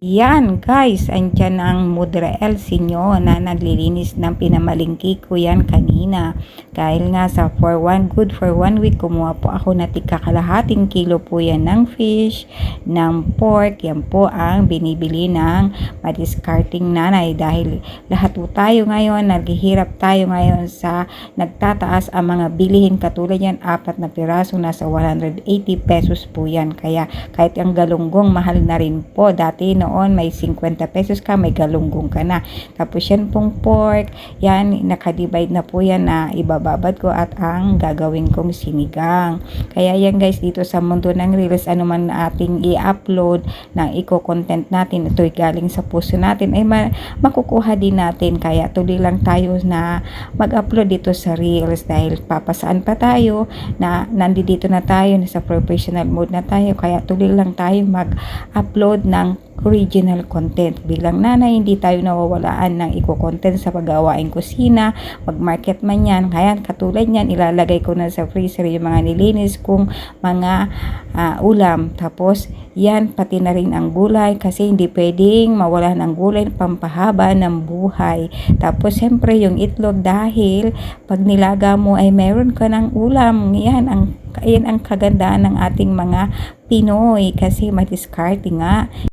Yan guys, andyan ang Mudra LC nyo na naglilinis ng pinamalingki ko yan kanina. Dahil nga sa good for 1 week, kumuha po ako na tika kalahating kilo po yan ng fish, ng pork. Yan po ang binibili ng madiscarding nanay. Dahil lahat po tayo ngayon, naghihirap tayo ngayon sa nagtataas ang mga bilihin. Katulad yan, 4 na piraso, nasa 180 pesos po yan. Kaya kahit ang galunggong, mahal na rin po. Dati noon may 50 pesos ka, may galunggong ka na. Tapos yan pong pork, yan nakadivide na po yan na ibababad ko at ang gagawin kong sinigang. Kaya yan guys, dito sa mundo ng reels, ano man ating i-upload ng eco-content natin, ito'y galing sa puso natin, ay makukuha din natin. Kaya tuloy lang tayo na mag-upload dito sa reels dahil papasaan pa tayo na nandito na tayo, nasa professional mode na tayo. Kaya tuloy lang tayo mag-upload ng original content. Bilang nanay, hindi tayo nawawalaan ng eco-content sa paggawaing kusina, mag-market man yan. Kaya katulad yan, ilalagay ko na sa freezer yung mga nilinis kong mga ulam. Tapos yan, pati na rin ang gulay kasi hindi pwedeng mawala ng gulay, pampahaba ng buhay. Tapos siyempre yung itlog, dahil pag nilaga mo ay meron ka ng ulam. Yan ang kagandahan ng ating mga Pinoy kasi madiscard nga.